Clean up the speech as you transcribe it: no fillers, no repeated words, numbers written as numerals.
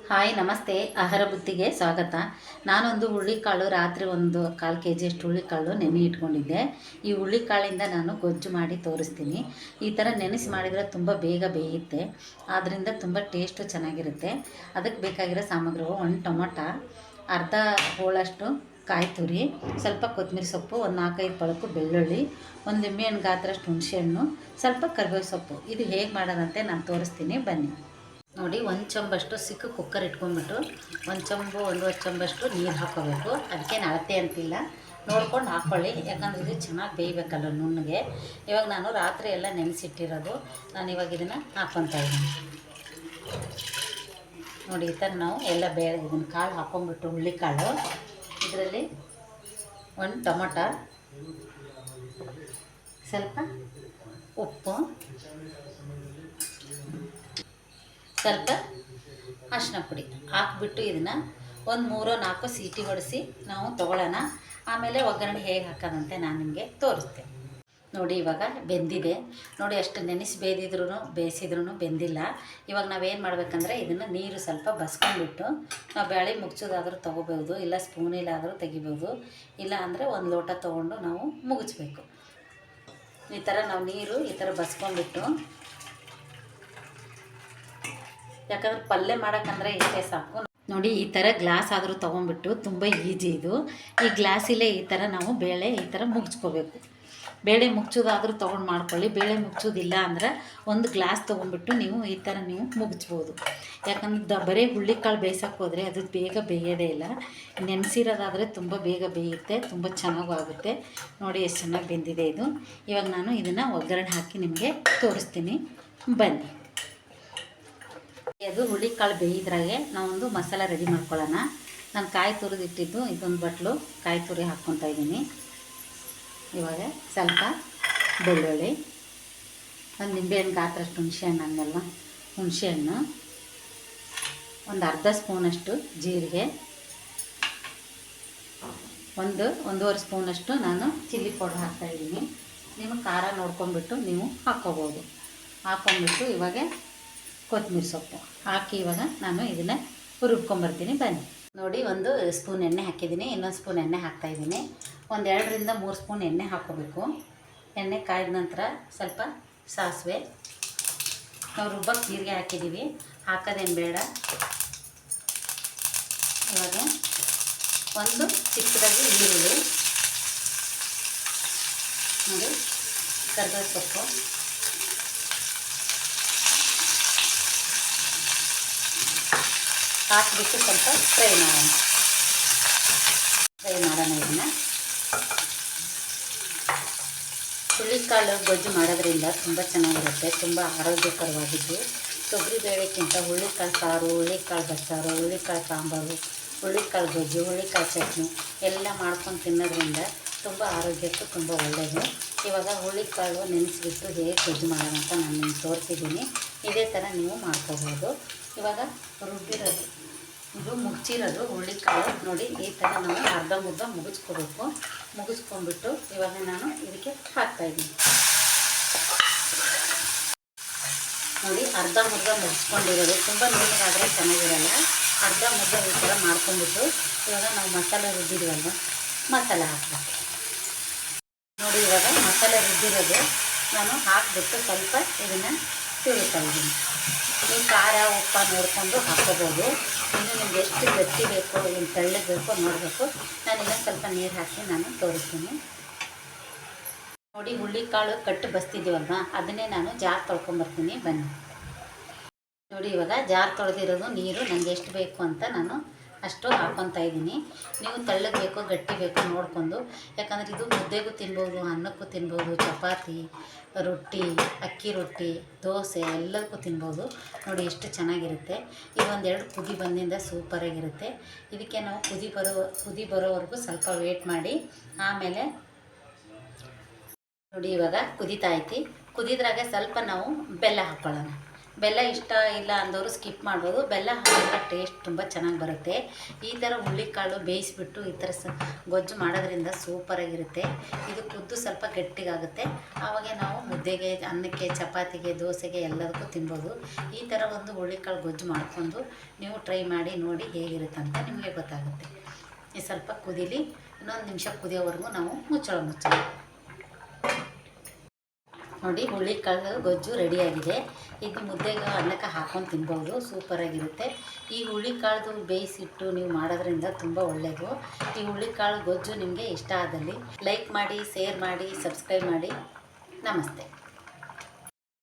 Hi ನಮಸ್ತೆ. ಆಹಾರ ಬುತ್ತಿಗೆ ಸ್ವಾಗತ. ನಾನೊಂದು ಹುರುಳಿಕಾಳು ರಾತ್ರಿ ಒಂದು 1/4 ಕೆಜಿಯಷ್ಟು ಹುರುಳಿಕಾಳು ನೆನೆ ಇಟ್ಕೊಂಡಿದ್ದೆ. ಈ ಹುರುಳಿಕಾಳಿಂದ ನಾನು ಗೊಜ್ಜು ಮಾಡಿ ತೋರಿಸ್ತೀನಿ. ಈ ಥರ ನೆನೆಸಿ ಮಾಡಿದರೆ ತುಂಬ ಬೇಗ ಬೇಯುತ್ತೆ, ಆದ್ದರಿಂದ ತುಂಬ ಟೇಸ್ಟು ಚೆನ್ನಾಗಿರುತ್ತೆ. ಅದಕ್ಕೆ ಬೇಕಾಗಿರೋ ಸಾಮಗ್ರಿಗಳು: 1 ಟೊಮೊಟೊ, ಅರ್ಧ ಹೋಳಷ್ಟು ಕಾಯಿ ತುರಿ, ಸ್ವಲ್ಪ ಕೊತ್ತಂಬರಿ ಸೊಪ್ಪು, ಒಂದು 4-5 ಪಳಕು ಬೆಳ್ಳುಳ್ಳಿ, ಒಂದು ನಿಂಬೆಹಣ್ಣು ಗಾತ್ರಷ್ಟು ಹುಣಸೆಹಣ್ಣು, ಸ್ವಲ್ಪ ಕರಿಬೇವು ಸೊಪ್ಪು. ಇದು ಹೇಗೆ ಮಾಡೋದಂತೆ ನಾನು ತೋರಿಸ್ತೀನಿ, ಬನ್ನಿ. ನೋಡಿ, 1 ಚಮಚಷ್ಟು ಸಿಕ್ಕ ಕುಕ್ಕರ್ ಇಟ್ಕೊಂಡ್ಬಿಟ್ಟು 1 ಚಮಚ 1.5 ಚಮಚಷ್ಟು ನೀರು ಹಾಕ್ಕೋಬೇಕು. ಅದಕ್ಕೇನು ಅಳತೆ ಅಂತಿಲ್ಲ, ನೋಡ್ಕೊಂಡು ಹಾಕ್ಕೊಳ್ಳಿ, ಯಾಕಂದರೆ ಇದು ಚೆನ್ನಾಗಿ ಬೇಯಬೇಕಲ್ಲ ನುಣ್ಣಗೆ. ಇವಾಗ ನಾನು ರಾತ್ರಿ ಎಲ್ಲ ನೆನೆಸಿಟ್ಟಿರೋದು, ನಾನು ಇವಾಗ ಇದನ್ನು ಹಾಕ್ಕೊತಾ ಇದ್ದೀನಿ. ನೋಡಿ, ಈ ಥರ ನಾವು ಎಲ್ಲ ಇದನ್ನು ಕಾಳು ಹಾಕ್ಕೊಂಡ್ಬಿಟ್ಟು ಹುರುಳಿಕಾಳು, ಇದರಲ್ಲಿ 1 ಟೊಮೊಟೊ, ಸ್ವಲ್ಪ ಉಪ್ಪು, ಸ್ವಲ್ಪ ಅರಿಶಿನ ಪುಡಿ ಹಾಕ್ಬಿಟ್ಟು ಇದನ್ನು ಒಂದು 3-4 ಸೀಟಿ ಹೊಡೆಸಿ ನಾವು ತೊಗೊಳ್ಳೋಣ. ಆಮೇಲೆ ಒಗ್ಗರಣೆ ಹೇಗೆ ಹಾಕೋದಂತೆ ನಾನು ನಿಮಗೆ ತೋರಿಸ್ತೇನೆ. ನೋಡಿ, ಇವಾಗ ಬೆಂದಿದೆ. ನೋಡಿ, ಅಷ್ಟು ನೆನೆಸಿ ಬೇಯಿಸಿದ್ರೂ ಬೆಂದಿಲ್ಲ. ಇವಾಗ ನಾವೇನು ಮಾಡಬೇಕಂದ್ರೆ ಇದನ್ನು ನೀರು ಸ್ವಲ್ಪ ಬಸ್ಕೊಂಡ್ಬಿಟ್ಟು ನಾವು ಬೇಳೆ ಮುಗ್ಚೋದಾದರೂ ತೊಗೋಬೋದು, ಇಲ್ಲ ಸ್ಪೂನಿಲಾದರೂ ತೆಗಿಬೋದು, ಇಲ್ಲ ಅಂದರೆ 1 ಲೋಟ ತೊಗೊಂಡು ನಾವು ಮುಗಿಸ್ಬೇಕು. ಈ ಥರ ನಾವು ನೀರು ಈ ಥರ ಬಸ್ಕೊಂಡ್ಬಿಟ್ಟು, ಯಾಕಂದ್ರೆ ಪಲ್ಯ ಮಾಡೋಕ್ಕಂದ್ರೆ ಇಷ್ಟೇ ಸಾಕು. ನೋಡಿ, ಈ ಥರ ಗ್ಲಾಸ್ ಆದರೂ ತೊಗೊಂಡ್ಬಿಟ್ಟು, ತುಂಬ ಈಜಿ ಇದು. ಈ ಗ್ಲಾಸಿಲೇ ಈ ಥರ ನಾವು ಬೇಳೆ ಈ ಥರ ಮುಗ್ಸ್ಕೋಬೇಕು. ಬೇಳೆ ಮುಗ್ಚೋದಾದರೂ ತೊಗೊಂಡು ಮಾಡ್ಕೊಳ್ಳಿ. ಬೇಳೆ ಮುಗ್ಚೋದಿಲ್ಲ ಅಂದ್ರೆ ಒಂದು ಗ್ಲಾಸ್ ತೊಗೊಂಡ್ಬಿಟ್ಟು ನೀವು ಈ ಥರ ನೀವು ಮುಗಿಸ್ಬೋದು. ಯಾಕಂದ್ರೆ ಬರೀ ಹುರುಳಿಕಾಳು ಬೇಯಿಸೋಕ್ಕೆ ಹೋದರೆ ಅದು ಬೇಗ ಬೇಯೋದೇ ಇಲ್ಲ. ನೆನೆಸಿರೋದಾದರೆ ತುಂಬ ಬೇಗ ಬೇಯುತ್ತೆ, ತುಂಬ ಚೆನ್ನಾಗೂ ಆಗುತ್ತೆ. ನೋಡಿ, ಎಷ್ಟು ಚೆನ್ನಾಗಿ ಬೆಂದಿದೆ ಇದು. ಇವಾಗ ನಾನು ಇದನ್ನು ಒಗ್ಗರಣೆ ಹಾಕಿ ನಿಮಗೆ ತೋರಿಸ್ತೀನಿ, ಬನ್ನಿ. ಅದು ಹುರುಳಿಕಾಳು ಬೇಯಿದ್ರಾಗೆ ನಾವೊಂದು ಮಸಾಲ ರೆಡಿ ಮಾಡ್ಕೊಳ್ಳೋಣ. ನಾನು ಕಾಯಿ ತುರಿದಿಟ್ಟಿದ್ದು ಇದೊಂದು ಬಟ್ಲು ಕಾಯಿ ತುರಿ ಹಾಕ್ಕೊತಾ ಇದ್ದೀನಿ. ಇವಾಗ ಸ್ವಲ್ಪ ಬೆಳ್ಳುಳ್ಳಿ, ಒಂದು ನಿಂಬೆಹಣ್ಣು ಗಾತ್ರಷ್ಟು ಹುಣಸೆಹಣ್ಣು ಅಂದಲ್ವ, ಹುಣಸೆಹಣ್ಣು, ಒಂದು ಅರ್ಧ ಸ್ಪೂನಷ್ಟು ಜೀರಿಗೆ, 1-1.5 ಸ್ಪೂನಷ್ಟು ನಾನು ಚಿಲ್ಲಿ ಪೌಡ್ರ್ ಹಾಕ್ತಾಯಿದ್ದೀನಿ. ನೀವು ಖಾರ ನೋಡ್ಕೊಂಬಿಟ್ಟು ನೀವು ಹಾಕ್ಕೋಬೋದು. ಹಾಕ್ಕೊಂಬಿಟ್ಟು ಇವಾಗ ಕೊತ್ತಂಬರಿ ಸೊಪ್ಪು ಹಾಕಿ ಇವಾಗ ನಾನು ಇದನ್ನು ರುಬ್ಕೊಂಬರ್ತೀನಿ, ಬನ್ನಿ. ನೋಡಿ, 1 ಸ್ಪೂನ್ ಎಣ್ಣೆ ಹಾಕಿದ್ದೀನಿ, ಇನ್ನೊಂದು ಸ್ಪೂನ್ ಎಣ್ಣೆ ಹಾಕ್ತಾಯಿದ್ದೀನಿ. 2-3 ಸ್ಪೂನ್ ಎಣ್ಣೆ ಹಾಕ್ಕೋಬೇಕು. ಎಣ್ಣೆ ಕಾಯ್ದ ನಂತರ ಸ್ವಲ್ಪ ಸಾಸಿವೆ, ನಾವು ರುಬ್ಬಕ್ಕೆ ಜೀರಿಗೆ ಹಾಕಿದ್ದೀವಿ, ಹಾಕೋದೇನು ಬೇಡ. ಇವಾಗ ಒಂದು ಚಿಕ್ಕದಾಗಿ ಈರುಳ್ಳಿ, ನೋಡಿ, ಕರಿಬೇವು ಸೊಪ್ಪು, ಹಾಕಿಬಿಟ್ಟು ಸ್ವಲ್ಪ ಫ್ರೈ ಮಾಡೋಣ. ಇದನ್ನು ಹುರುಳಿಕಾಳು ಗೊಜ್ಜು ಮಾಡೋದ್ರಿಂದ ತುಂಬ ಚೆನ್ನಾಗಿರುತ್ತೆ, ತುಂಬ ಆರೋಗ್ಯಕರವಾಗಿದ್ದು. ತೊಗರಿಬೇಳೆಕ್ಕಿಂತ ಹುರುಳಿಕಾಳು ಸಾರು, ಹುರುಳಿಕಾಳು ಬಸ್ಸಾರು, ಹುರುಳಿಕಾಳು ಸಾಂಬಾರು, ಹುರುಳಿಕಾಳು ಗೊಜ್ಜು, ಹುರುಳಿಕಾಳು ಚಟ್ನಿ ಎಲ್ಲ ಮಾಡ್ಕೊಂಡು ತಿನ್ನೋದ್ರಿಂದ ತುಂಬ ಆರೋಗ್ಯಕ್ಕೂ ತುಂಬ ಒಳ್ಳೆಯದು. ಇವಾಗ ಹುರುಳಿಕಾಳು ನೆನೆಸಿಬಿಟ್ಟು ಹೇಗೆ ಗೊಜ್ಜು ಮಾಡೋಣ ಅಂತ ನಾನು ನಿಮ್ಗೆ ತೋರಿಸಿದ್ದೀನಿ. ಇದೇ ಥರ ನೀವು ಮಾಡ್ಕೋಬೋದು. ಇವಾಗ ರುಬ್ಬಿರೋದು, ಇದು ಮುಚ್ಚಿರೋದು ಹುರುಳಿಕಾಳು. ನೋಡಿ, ಈ ಥರ ನಾವು ಅರ್ಧ ಮುದ್ದ ಮುಗಿಸ್ಕೋಬೇಕು. ಮುಗಿಸ್ಕೊಂಡ್ಬಿಟ್ಟು ಇವಾಗ ನಾನು ಇದಕ್ಕೆ ಹಾಕ್ತಾಯಿದ್ದೀನಿ. ನೋಡಿ, ಅರ್ಧ ಮುದ್ದ ಮುಗಿಸ್ಕೊಂಡಿರೋದು. ತುಂಬ ನೀಟಾದರೆ ಚೆನ್ನಾಗಿರಲ್ಲ. ಅರ್ಧ ಮುದ್ದ ಈ ಥರ ಮಾಡ್ಕೊಂಡ್ಬಿಟ್ಟು ಇವಾಗ ನಾವು ಮಸಾಲೆ ರುಬ್ಬಿದ್ದೀವಲ್ವ, ಮಸಾಲೆ ಹಾಕಬೇಕು. ನೋಡಿ, ಇವಾಗ ಮಸಾಲೆ ರುಬ್ಬಿರೋದು ನಾನು ಹಾಕಿಬಿಟ್ಟು ಸ್ವಲ್ಪ ಇದನ್ನು ತಿರುಗ್ತಾ ಇದ್ದೀನಿ. ನೀವು ಖಾರ ಉಪ್ಪು ನೋಡಿಕೊಂಡು ಹಾಕ್ಕೋಬೋದು. ಇನ್ನು ನಿಮ್ಗೆ ಎಷ್ಟು ಗಟ್ಟಿ ಬೇಕೋ, ಏನು ತೆಳ್ಳಗೆ ಬೇಕೋ ನೋಡಬೇಕು. ನಾನು ಇನ್ನೊಂದು ಸ್ವಲ್ಪ ನೀರು ಹಾಕಿ ನಾನು ತೋರಿಸ್ತೀನಿ. ನೋಡಿ, ಹುರುಳಿಕಾಳು ಕಟ್ಟು ಬಸ್ತಿದ್ದೀವಲ್ವ, ಅದನ್ನೇ ನಾನು ಜಾರ್ ತೊಳ್ಕೊಂಬರ್ತೀನಿ, ಬನ್ನಿ. ನೋಡಿ, ಇವಾಗ ಜಾರ್ ತೊಳೆದಿರೋದು ನೀರು ನನಗೆ ಎಷ್ಟು ಬೇಕು ಅಂತ ನಾನು ಅಷ್ಟು ಹಾಕ್ಕೊತಾ ಇದ್ದೀನಿ. ನೀವು ತೆಳ್ಳಗೆ ಬೇಕೋ ಗಟ್ಟಿ ಬೇಕೋ ನೋಡಿಕೊಂಡು, ಯಾಕಂದರೆ ಇದು ಮುದ್ದೆಗೂ ತಿನ್ಬೋದು, ಅನ್ನಕ್ಕೂ ತಿನ್ಬೋದು, ಚಪಾತಿ, ರೊಟ್ಟಿ, ಅಕ್ಕಿ ರೊಟ್ಟಿ, ದೋಸೆ ಎಲ್ಲದಕ್ಕೂ ತಿನ್ಬೋದು. ನೋಡಿ, ಎಷ್ಟು ಚೆನ್ನಾಗಿರುತ್ತೆ. ಇದು 1-2 ಕುದಿ ಬಂದಿಂದ ಸೂಪರಾಗಿರುತ್ತೆ. ಇದಕ್ಕೆ ನಾವು ಕುದಿ ಬರೋವರೆಗೂ ಸ್ವಲ್ಪ ವೇಟ್ ಮಾಡಿ ಆಮೇಲೆ ನೋಡಿ, ಇವಾಗ ಕುದೀತಾ ಐತಿ. ಕುದಿದ್ರಾಗೆ ಸ್ವಲ್ಪ ನಾವು ಬೆಲ್ಲ ಹಾಕ್ಕೊಳ್ಳೋಣ. ಬೆಲ್ಲ ಇಷ್ಟ ಇಲ್ಲ ಅಂದವರು ಸ್ಕಿಪ್ ಮಾಡ್ಬೋದು. ಬೆಲ್ಲ ಹಾಕಿದ್ರೆ ಟೇಸ್ಟ್ ತುಂಬ ಚೆನ್ನಾಗಿ ಬರುತ್ತೆ. ಈ ಥರ ಹುಳ್ಳಿಕಾಳು ಬೇಯಿಸ್ಬಿಟ್ಟು ಈ ಥರ ಗೊಜ್ಜು ಮಾಡೋದ್ರಿಂದ ಸೂಪರಾಗಿರುತ್ತೆ. ಇದು ಕುದ್ದು ಸ್ವಲ್ಪ ಗಟ್ಟಿಗಾಗುತ್ತೆ. ಆವಾಗ ನಾವು ಮುದ್ದೆಗೆ, ಅನ್ನಕ್ಕೆ, ಚಪಾತಿಗೆ, ದೋಸೆಗೆ ಎಲ್ಲದಕ್ಕೂ ತಿನ್ಬೋದು. ಈ ಥರ ಒಂದು ಹುಳ್ಳಿಕಾಳು ಗೊಜ್ಜು ಮಾಡಿಕೊಂಡು ನೀವು ಟ್ರೈ ಮಾಡಿ ನೋಡಿ ಹೇಗಿರುತ್ತೆ ಅಂತ ನಿಮಗೆ ಗೊತ್ತಾಗುತ್ತೆ. ಈ ಸ್ವಲ್ಪ ಕುದೀಲಿ, ಇನ್ನೊಂದು ನಿಮಿಷ ಕುದಿಯೋವರೆಗೂ ನಾವು ಮುಚ್ಚಳ ನೋಡಿ. ಹುಳ್ಳಿಕಾಳು ಗೊಜ್ಜು ರೆಡಿಯಾಗಿದೆ. ಇದು ಮುದ್ದೆಗೆ, ಅನ್ನಕ್ಕೆ ಹಾಕ್ಕೊಂಡು ತಿನ್ಬೋದು, ಸೂಪರಾಗಿರುತ್ತೆ. ಈ ಹುಳ್ಳಿಕಾಳ್ದು ಬೇಯಿಸಿಟ್ಟು ನೀವು ಮಾಡೋದ್ರಿಂದ ತುಂಬ ಒಳ್ಳೆಯದು. ಈ ಹುಳ್ಳಿಕಾಳು ಗೊಜ್ಜು ನಿಮಗೆ ಇಷ್ಟ ಆದಲ್ಲಿ ಲೈಕ್ ಮಾಡಿ, ಶೇರ್ ಮಾಡಿ, ಸಬ್ಸ್ಕ್ರೈಬ್ ಮಾಡಿ. ನಮಸ್ತೆ.